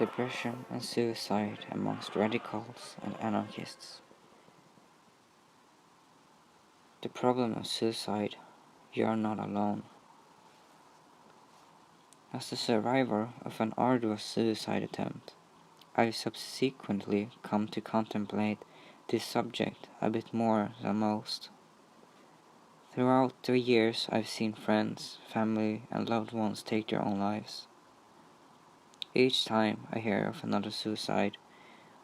depression and suicide amongst radicals and anarchists. The problem of suicide, you are not alone. As the survivor of an arduous suicide attempt, I've subsequently come to contemplate this subject a bit more than most. Throughout the years I've seen friends, family and loved ones take their own lives. Each time I hear of another suicide,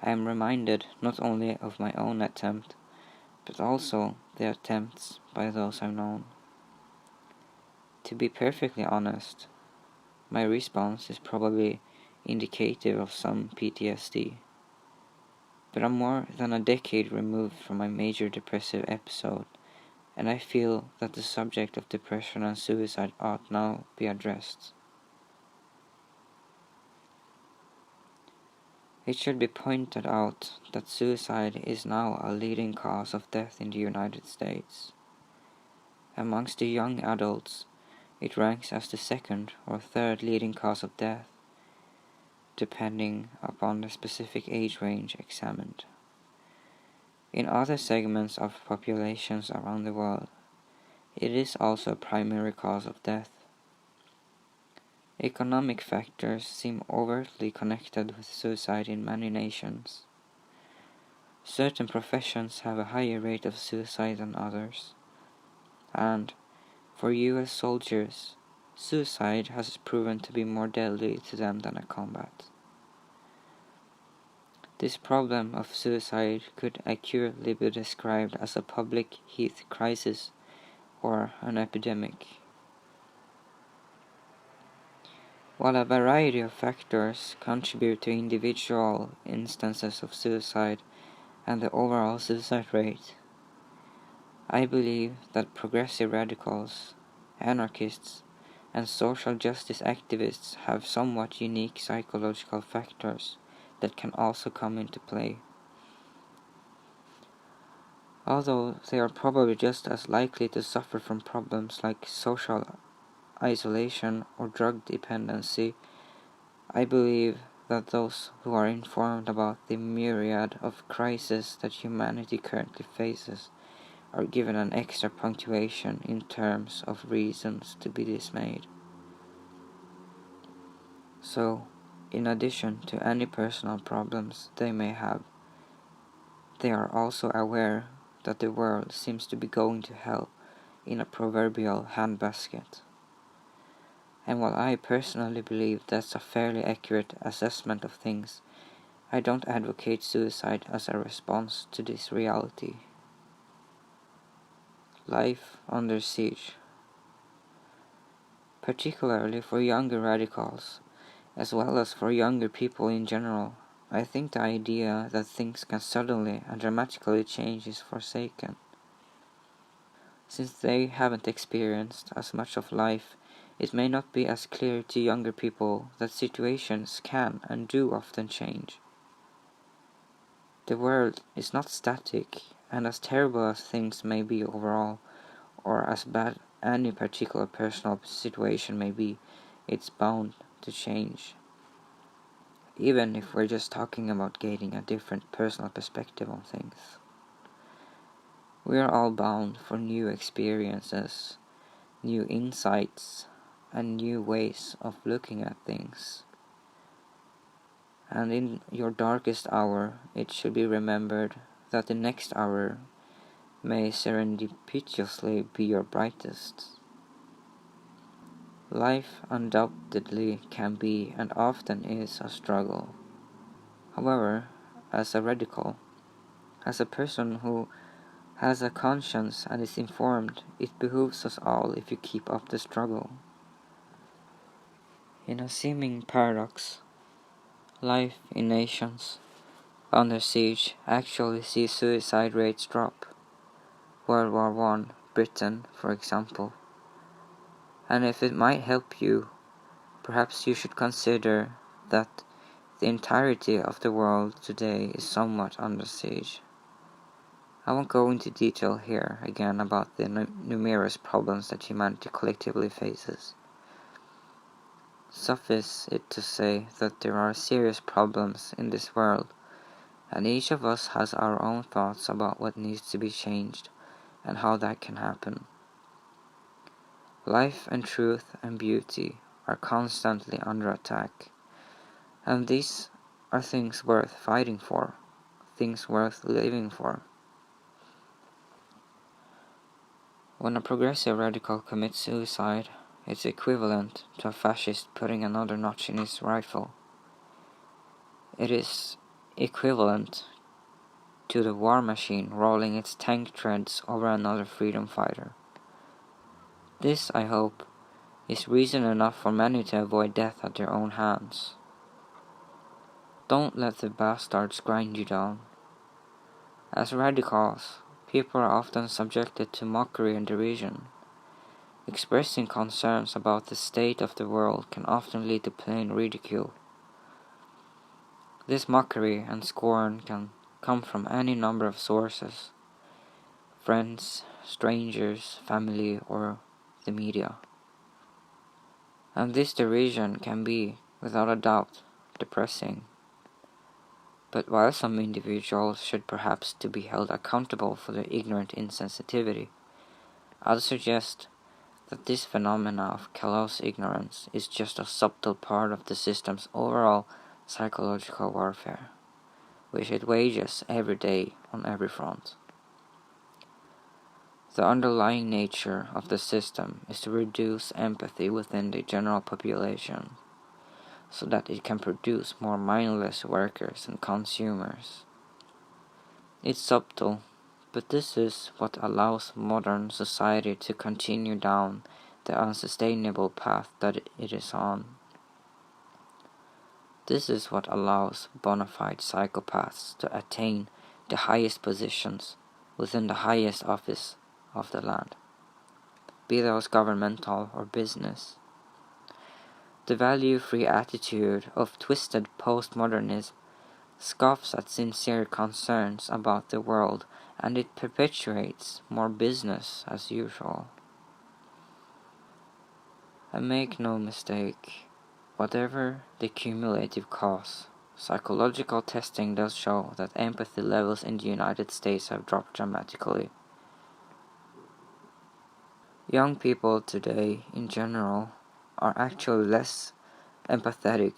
I am reminded not only of my own attempt, but also the attempts by those I've known. To be perfectly honest, my response is probably indicative of some PTSD, but I'm more than a decade removed from my major depressive episode, and I feel that the subject of depression and suicide ought now be addressed. It should be pointed out that suicide is now a leading cause of death in the United States. Amongst the young adults, it ranks as the second or third leading cause of death, depending upon the specific age range examined. In other segments of populations around the world, it is also a primary cause of death. Economic factors seem overtly connected with suicide in many nations. Certain professions have a higher rate of suicide than others, and for US soldiers, suicide has proven to be more deadly to them than a combat. This problem of suicide could accurately be described as a public health crisis or an epidemic. While a variety of factors contribute to individual instances of suicide and the overall suicide rate, I believe that progressive radicals, anarchists, and social justice activists have somewhat unique psychological factors that can also come into play. Although they are probably just as likely to suffer from problems like social isolation or drug dependency, I believe that those who are informed about the myriad of crises that humanity currently faces are given an extra punctuation in terms of reasons to be dismayed. So, in addition to any personal problems they may have, they are also aware that the world seems to be going to hell in a proverbial handbasket. And while I personally believe that's a fairly accurate assessment of things, I don't advocate suicide as a response to this reality. Life under siege. Particularly for younger radicals, as well as for younger people in general, I think the idea that things can suddenly and dramatically change is forsaken. Since they haven't experienced as much of life, it may not be as clear to younger people that situations can and do often change. The world is not static, and as terrible as things may be overall, or as bad any particular personal situation may be, it's bound to change. Even if we're just talking about gaining a different personal perspective on things. We are all bound for new experiences, new insights, and new ways of looking at things. And in your darkest hour, it should be remembered that the next hour may serendipitously be your brightest. Life undoubtedly can be and often is a struggle. However, as a radical, as a person who has a conscience and is informed, it behooves us all if you keep up the struggle. In a seeming paradox, life in nations under siege actually sees suicide rates drop. World War I, Britain, for example. And if it might help you, perhaps you should consider that the entirety of the world today is somewhat under siege. I won't go into detail here again about the numerous problems that humanity collectively faces. Suffice it to say that there are serious problems in this world, and each of us has our own thoughts about what needs to be changed and how that can happen. Life and truth and beauty are constantly under attack, and these are things worth fighting for, things worth living for. When a progressive radical commits suicide, it's equivalent to a fascist putting another notch in his rifle. It is equivalent to the war machine rolling its tank treads over another freedom fighter. This, I hope, is reason enough for many to avoid death at their own hands. Don't let the bastards grind you down. As radicals, people are often subjected to mockery and derision. Expressing concerns about the state of the world can often lead to plain ridicule. This mockery and scorn can come from any number of sources: friends, strangers, family, or the media. And this derision can be, without a doubt, depressing. But while some individuals should perhaps to be held accountable for their ignorant insensitivity, I'd suggest that this phenomena of callous ignorance is just a subtle part of the system's overall psychological warfare, which it wages every day on every front. The underlying nature of the system is to reduce empathy within the general population, so that it can produce more mindless workers and consumers. It's subtle, but this is what allows modern society to continue down the unsustainable path that it is on. This is what allows bona fide psychopaths to attain the highest positions within the highest office of the land, be those governmental or business. The value-free attitude of twisted postmodernism scoffs at sincere concerns about the world, and it perpetuates more business as usual. And make no mistake, whatever the cumulative cause, psychological testing does show that empathy levels in the United States have dropped dramatically. Young people today, in general, are actually less empathetic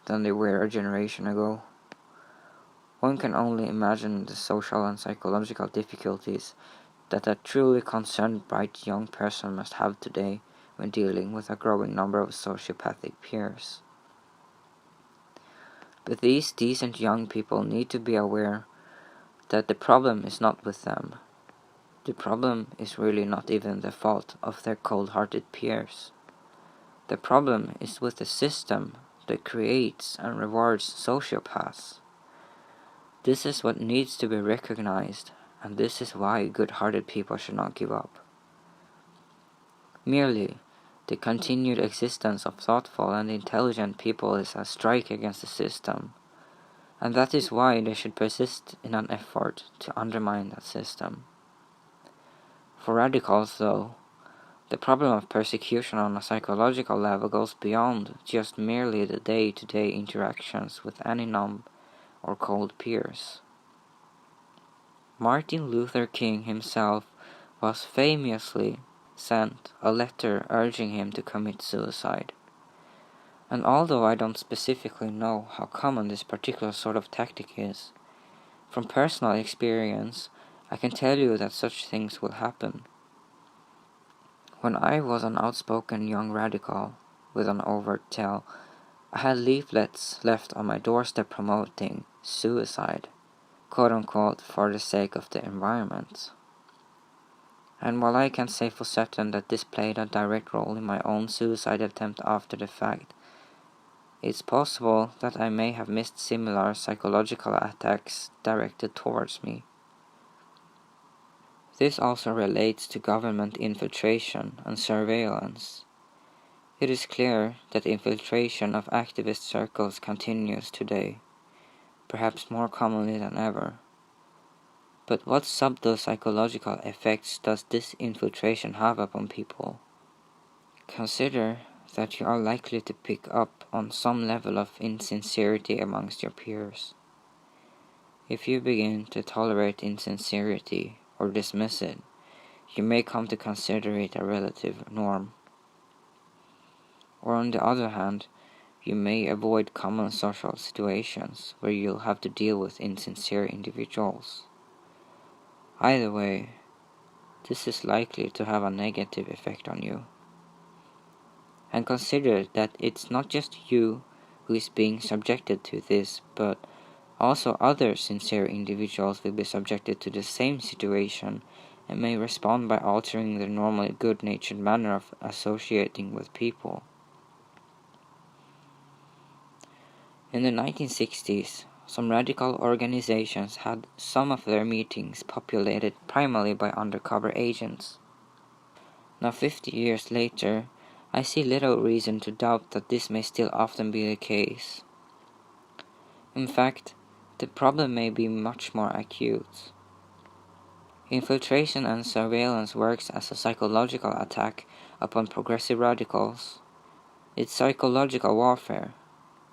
than they were a generation ago. One can only imagine the social and psychological difficulties that a truly concerned bright young person must have today when dealing with a growing number of sociopathic peers. But these decent young people need to be aware that the problem is not with them. The problem is really not even the fault of their cold-hearted peers. The problem is with the system that creates and rewards sociopaths. This is what needs to be recognized, and this is why good-hearted people should not give up. Merely, the continued existence of thoughtful and intelligent people is a strike against the system, and that is why they should persist in an effort to undermine that system. For radicals, though, the problem of persecution on a psychological level goes beyond just merely the day-to-day interactions with any numb or cold peers. Martin Luther King himself was famously sent a letter urging him to commit suicide. And although I don't specifically know how common this particular sort of tactic is, from personal experience I can tell you that such things will happen. When I was an outspoken young radical with an overt tell, I had leaflets left on my doorstep promoting suicide, quote-unquote, for the sake of the environment. And while I can say for certain that this played a direct role in my own suicide attempt after the fact, it's possible that I may have missed similar psychological attacks directed towards me. This also relates to government infiltration and surveillance. It is clear that infiltration of activist circles continues today, perhaps more commonly than ever. But what subtle psychological effects does this infiltration have upon people? Consider that you are likely to pick up on some level of insincerity amongst your peers. If you begin to tolerate insincerity or dismiss it, you may come to consider it a relative norm. Or on the other hand, you may avoid common social situations where you'll have to deal with insincere individuals. Either way, this is likely to have a negative effect on you. And consider that it's not just you who is being subjected to this, but also other sincere individuals will be subjected to the same situation and may respond by altering their normally good-natured manner of associating with people. In the 1960s, some radical organizations had some of their meetings populated primarily by undercover agents. Now 50 years later, I see little reason to doubt that this may still often be the case. In fact, the problem may be much more acute. Infiltration and surveillance works as a psychological attack upon progressive radicals. It's psychological warfare,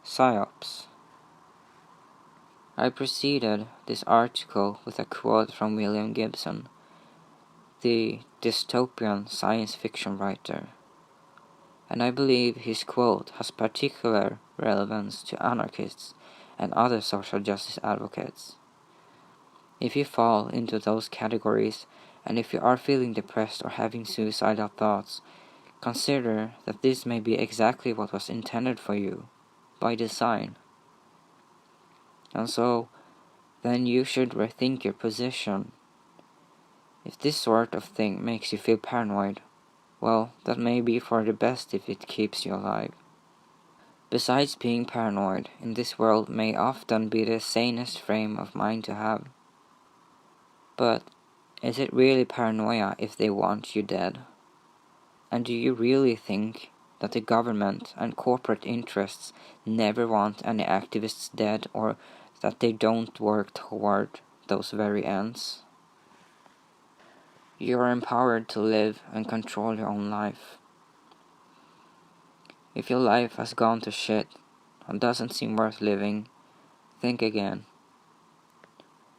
psyops. I preceded this article with a quote from William Gibson, the dystopian science fiction writer, and I believe his quote has particular relevance to anarchists and other social justice advocates. If you fall into those categories, and if you are feeling depressed or having suicidal thoughts, consider that this may be exactly what was intended for you, by design. And so, then you should rethink your position. If this sort of thing makes you feel paranoid, well, that may be for the best if it keeps you alive. Besides, being paranoid in this world may often be the sanest frame of mind to have. But is it really paranoia if they want you dead? And do you really think that the government and corporate interests never want any activists dead, or that they don't work toward those very ends? You are empowered to live and control your own life. If your life has gone to shit and doesn't seem worth living, think again.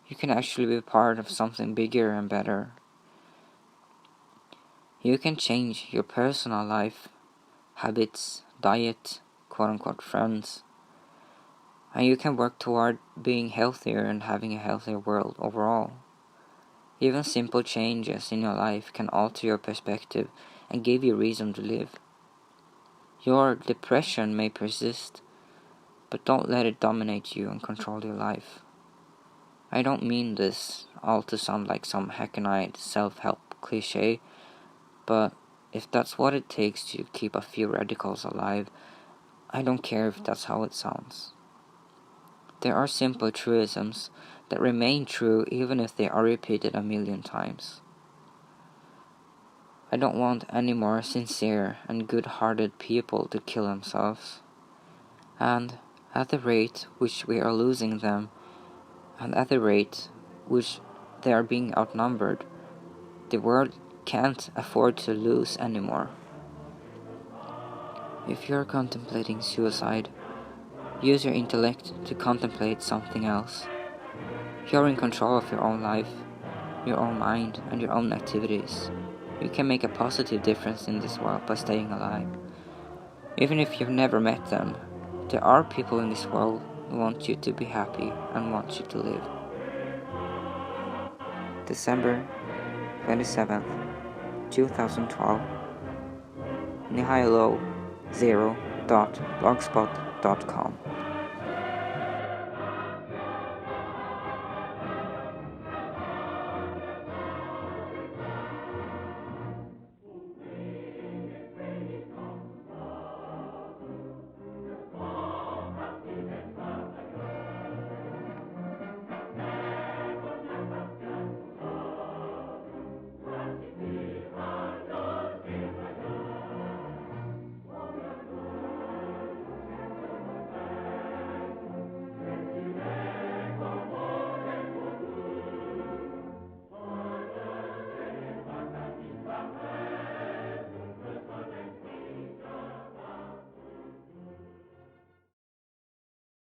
You can actually be part of something bigger and better. You can change your personal life, habits, diet, quote-unquote friends, and you can work toward being healthier and having a healthier world overall. Even simple changes in your life can alter your perspective and give you reason to live. Your depression may persist, but don't let it dominate you and control your life. I don't mean this all to sound like some hackneyed self-help cliche, but if that's what it takes to keep a few radicals alive, I don't care if that's how it sounds. There are simple truisms that remain true even if they are repeated a million times. I don't want any more sincere and good-hearted people to kill themselves. And at the rate which we are losing them, and at the rate which they are being outnumbered, the world can't afford to lose anymore. If you're contemplating suicide, use your intellect to contemplate something else. You're in control of your own life, your own mind, and your own activities. You can make a positive difference in this world by staying alive. Even if you've never met them, there are people in this world who want you to be happy and want you to live. December 27th, 2012. Nihilo N.Zero.blogspot.com